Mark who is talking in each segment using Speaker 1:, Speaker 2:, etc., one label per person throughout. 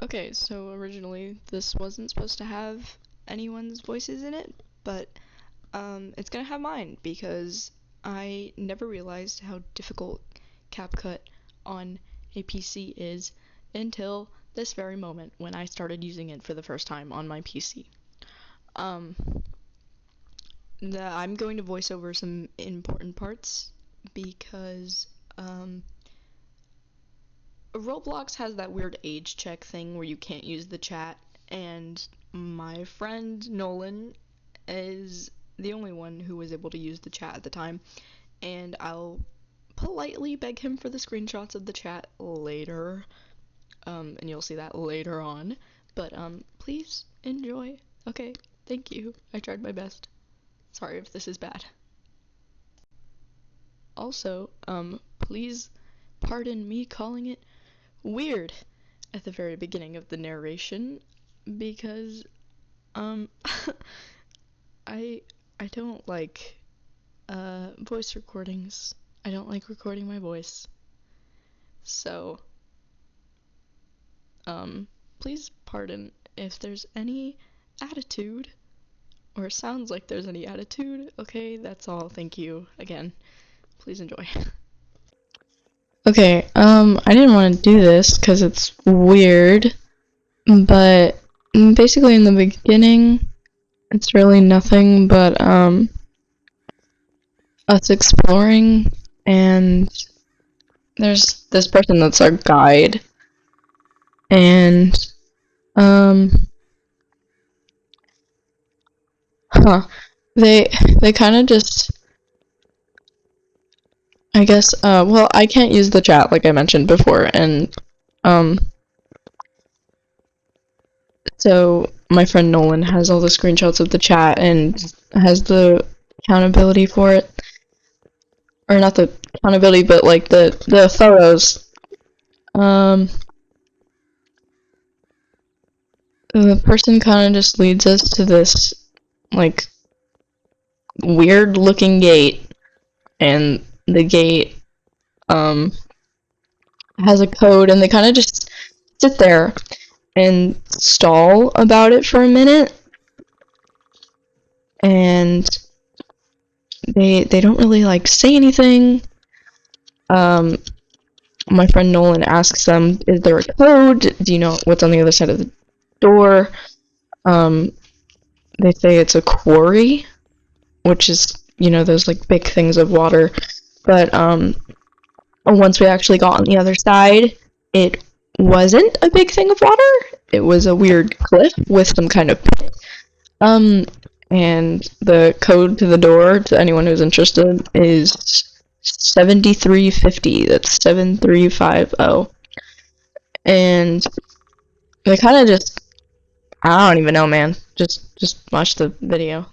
Speaker 1: Okay, so originally this wasn't supposed to have anyone's voices in it, but it's gonna have mine because I never realized how difficult CapCut on a PC is until this very moment when I started using it for the first time on my PC. Um, I'm going to voice over some important parts because Roblox has that weird age check thing where you can't use the chat, and my friend Nolan is the only one who was able to use the chat at the time, and I'll politely beg him for the screenshots of the chat later, and you'll see that later on. But please enjoy. Okay, thank you. I tried my best. Sorry if this is bad. Also, please pardon me calling it weird at the very beginning of the narration because um I I don't like voice recordings. I don't like recording my voice. So please pardon if there's any attitude or sounds like there's any attitude. Okay, that's all. Thank you again. Please enjoy. Okay, I didn't want to do this because it's weird, but basically in the beginning, it's really nothing but, us exploring, and there's this person that's our guide, and, um, huh, they kind of just, I guess, well, I can't use the chat like I mentioned before, and, um, so my friend Nolan has all the screenshots of the chat and has the accountability for it. Or not the accountability, but like the photos. The person kind of just leads us to this like weird looking gate, and the gate has a code, and they kind of just sit there and stall about it for a minute, and they don't really like say anything. Um, my friend Nolan asks them, "Is there a code? Do you know what's on the other side of the door?" Um, they say it's a quarry, which is, those like big things of water. But once we actually got on the other side, it wasn't a big thing of water. It was a weird cliff with some kind of pit. And the code to the door, to anyone who's interested, is 7350. That's 7350. And they kind of just, I don't even know, man. Just watch the video.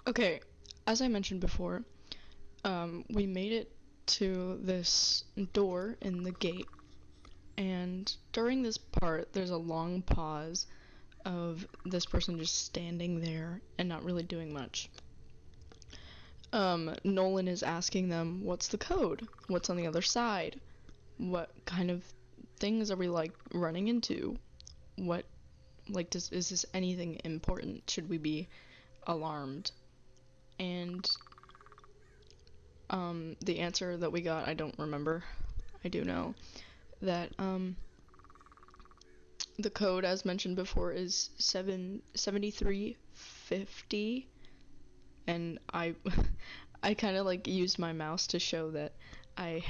Speaker 1: Okay, as I mentioned before, we made it to this door in the gate, and during this part, there's a long pause of this person just standing there and not really doing much. Nolan is asking them, what's the code? What's on the other side? What kind of things are we, like, running into? What, like, is this anything important? Should we be alarmed? And the answer that we got, I don't remember. I do know that the code, as mentioned before, is 7350, and I I kind of like used my mouse to show that I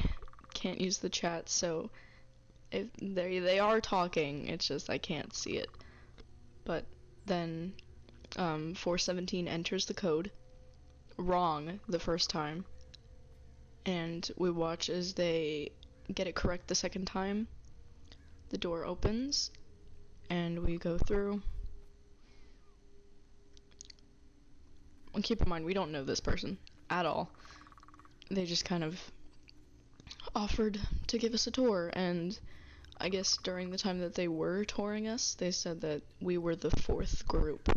Speaker 1: can't use the chat, so if they are talking, it's just I can't see it. But then 417 enters the code wrong the first time, and we watch as they get it correct the second time, the door opens, and we go through. And keep in mind, we don't know this person at all. They just kind of offered to give us a tour, and I guess during the time that they were touring us, they said that we were the 4th group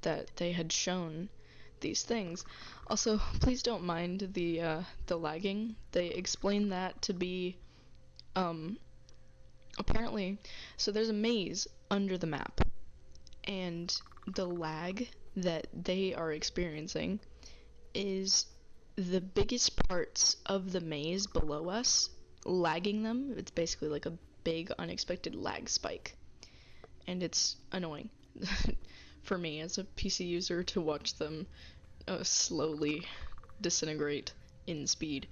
Speaker 1: that they had shown these things. Also, please don't mind the lagging. They explained that to be, apparently, so there's a maze under the map, and the lag that they are experiencing is the biggest parts of the maze below us, lagging them. It's basically like a big unexpected lag spike, and it's annoying for me as a PC user to watch them slowly disintegrate in speed.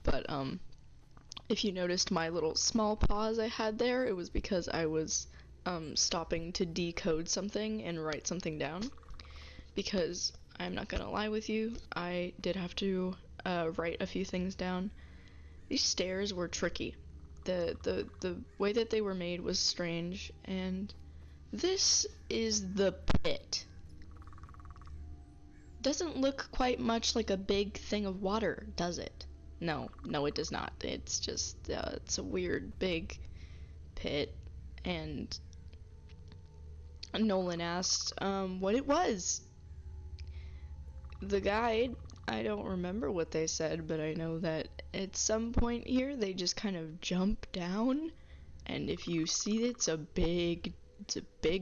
Speaker 1: But if you noticed my little small pause I had there, it was because I was stopping to decode something and write something down, because I'm not gonna lie with you, I did have to write a few things down. These stairs were tricky. The way that they were made was strange, and this is the pit. Doesn't look quite much like a big thing of water, does it? No, it does not. It's just, it's a weird big pit, and Nolan asked what it was. The guide, I don't remember what they said, but I know that at some point here they just kind of jump down, and if you see it's a big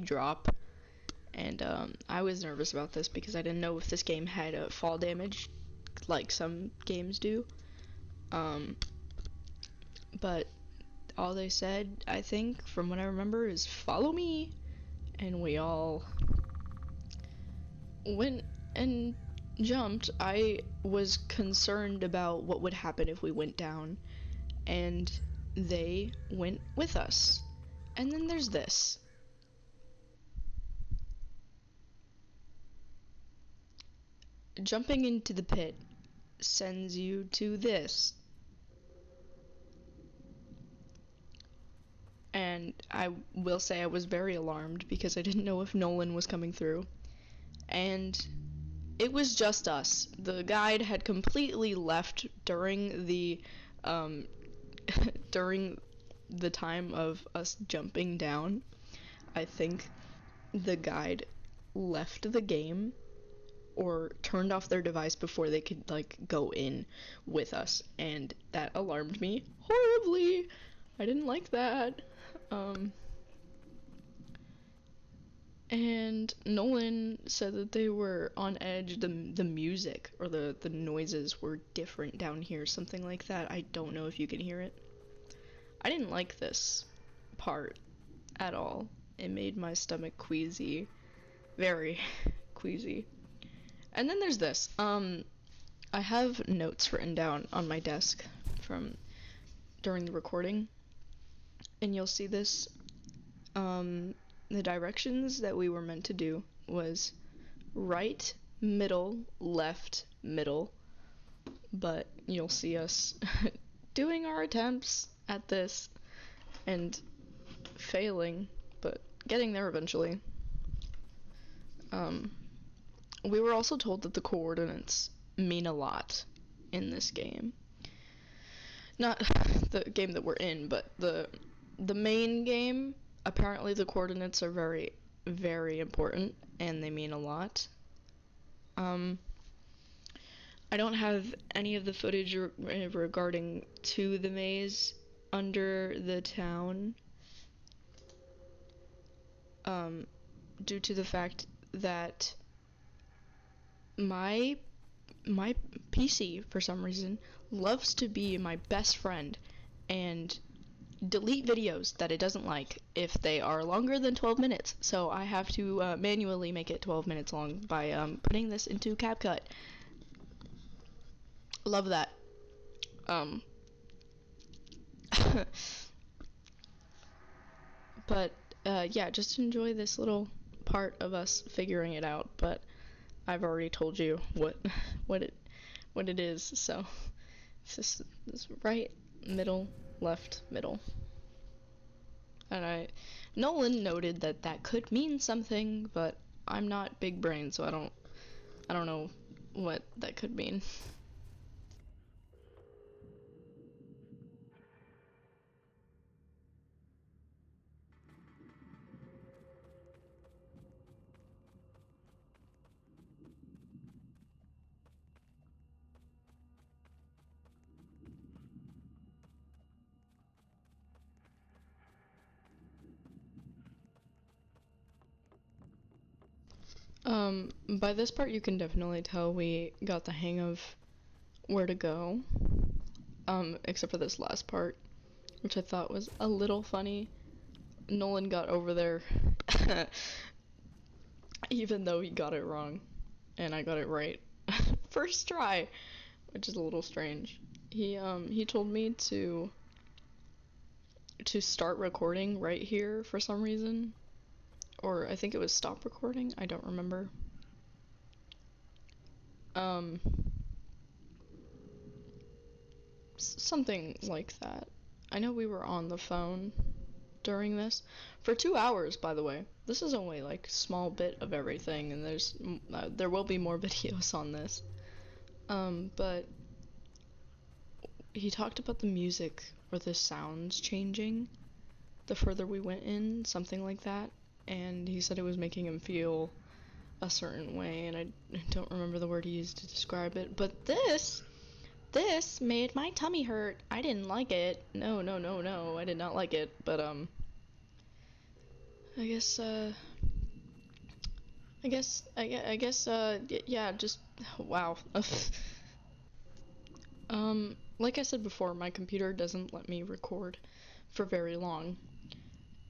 Speaker 1: drop. And I was nervous about this because I didn't know if this game had fall damage like some games do. But all they said, I think, from what I remember, is follow me, and we all went and jumped. I was concerned about what would happen if we went down, and they went with us. And then there's this. Jumping into the pit sends you to this. And I will say I was very alarmed because I didn't know if Nolan was coming through. And it was just us. The guide had completely left during the during the time of us jumping down. I think the guide left the game or turned off their device before they could like go in with us, and that alarmed me horribly. I didn't like that. And Nolan said that they were on edge. The music or the noises were different down here, something like that. I don't know if you can hear it. I didn't like this part at all. It made my stomach queasy, very queasy. And then there's this. I have notes written down on my desk from during the recording, and you'll see this. The directions that we were meant to do was right, middle, left, middle, but you'll see us doing our attempts at this and failing, but getting there eventually. We were also told that the coordinates mean a lot in this game. Not the game that we're in, but the main game. Apparently the coordinates are very, very important, and they mean a lot. I don't have any of the footage regarding to the maze under the town, due to the fact that my PC, for some reason, loves to be my best friend and delete videos that it doesn't like if they are longer than 12 minutes. So I have to manually make it 12 minutes long by putting this into CapCut. Love that. But yeah, just enjoy this little part of us figuring it out. But I've already told you what it is. So it's just this right, middle, left, middle. And Nolan noted that that could mean something, but I'm not big brain, so I don't know what that could mean. By this part you can definitely tell we got the hang of where to go. Except for this last part, which I thought was a little funny. Nolan got over there even though he got it wrong, and I got it right first try, which is a little strange. He told me to start recording right here for some reason, or I think it was stop recording, I don't remember. Something like that. I know we were on the phone during this for 2 hours, by the way. This is only like a small bit of everything, and there will be more videos on this. But he talked about the music or the sounds changing the further we went in, something like that, and he said it was making him feel a certain way, and I don't remember the word he used to describe it, but this made my tummy hurt. I didn't like it. No, I did not like it, but I guess yeah, just wow. Like I said before, my computer doesn't let me record for very long,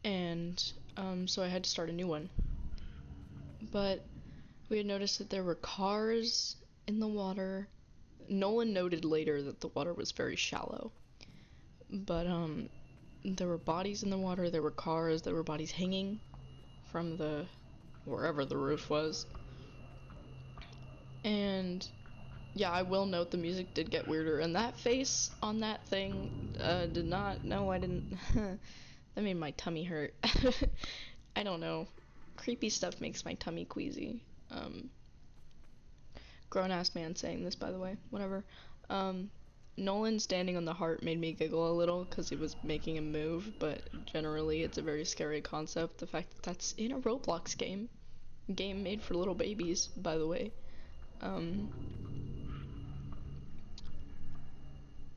Speaker 1: and so I had to start a new one. But we had noticed that there were cars in the water. Nolan noted later that the water was very shallow, but there were bodies in the water, there were cars, there were bodies hanging from wherever the roof was. And yeah, I will note the music did get weirder, and that face on that thing did not, no, I didn't, that made my tummy hurt. I don't know, creepy stuff makes my tummy queasy. Grown-ass man saying this, by the way, whatever. Nolan standing on the heart made me giggle a little because he was making him move, but generally it's a very scary concept. The fact that that's in a Roblox game made for little babies, by the way.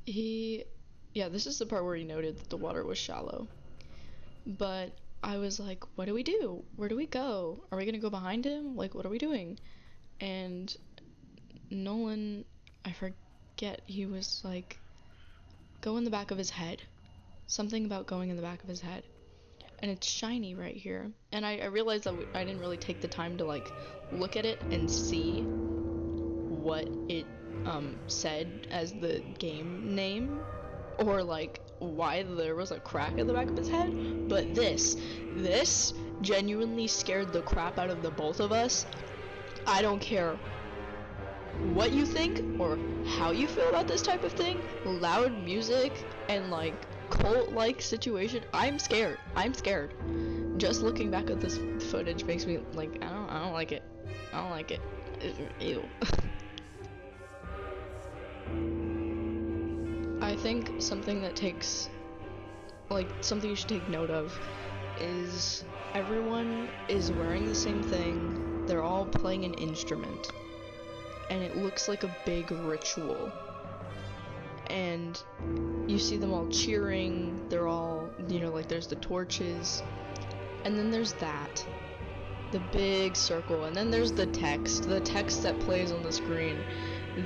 Speaker 1: Yeah, this is the part where he noted that the water was shallow. But I was like, what do we do? Where do we go? Are we gonna go behind him? Like, what are we doing? And Nolan, I forget, he was like, go in the back of his head. Something about going in the back of his head. And it's shiny right here. And I realized that I didn't really take the time to like look at it and see what it said as the game name, or like why there was a crack in the back of his head. But this genuinely scared the crap out of the both of us. I don't care what you think or how you feel about this type of thing, loud music and like cult-like situation, I'm scared. Just looking back at this footage makes me like, I don't like it. I don't like it. Ew. I think something you should take note of is everyone is wearing the same thing. They're all playing an instrument. And it looks like a big ritual. And you see them all cheering, they're all, like there's the torches, and then there's the big circle, and then there's the text that plays on the screen.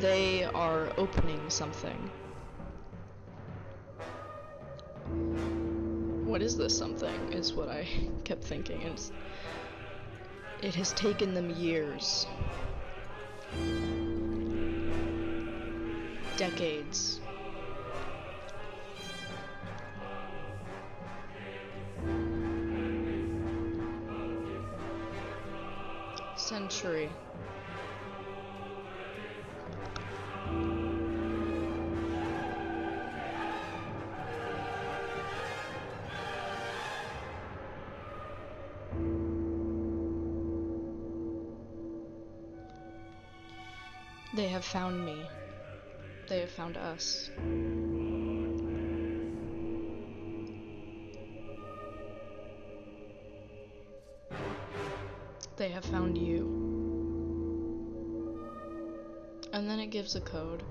Speaker 1: They are opening something. What is this something, is what I kept thinking. It has taken them years. Decades. Century. They have found me. They have found us. They have found you. And then it gives a code.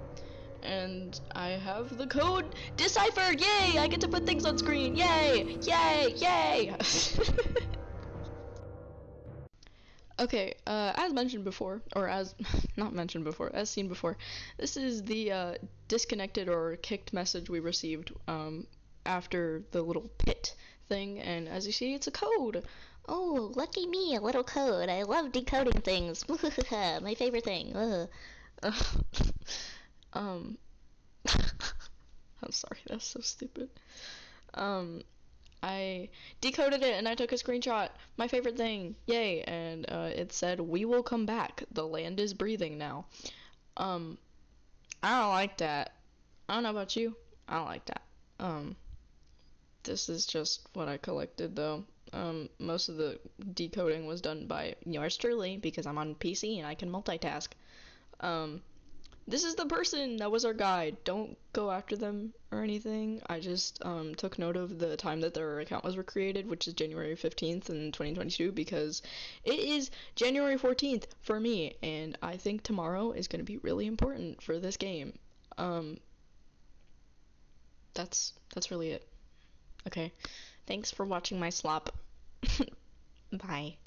Speaker 1: And I have the code deciphered! Yay! I get to put things on screen! Yay! Yay! Yay! Okay, as mentioned before, or as not mentioned before, as seen before, this is the disconnected or kicked message we received after the little pit thing, and as you see, it's a code.
Speaker 2: Oh, lucky me, a little code. I love decoding things. My favorite thing.
Speaker 1: I'm sorry, that's so stupid. I decoded it and I took a screenshot. My favorite thing. Yay. And it said, "We will come back. The land is breathing now." I don't like that. I don't know about you. I don't like that. This is just what I collected though. Most of the decoding was done by yours truly because I'm on PC and I can multitask. This is the person that was our guide. Don't go after them or anything. I just took note of the time that their account was created, which is January 15th in 2022, because it is January 14th for me, and I think tomorrow is going to be really important for this game. That's really it. Okay. Thanks for watching my slop. Bye.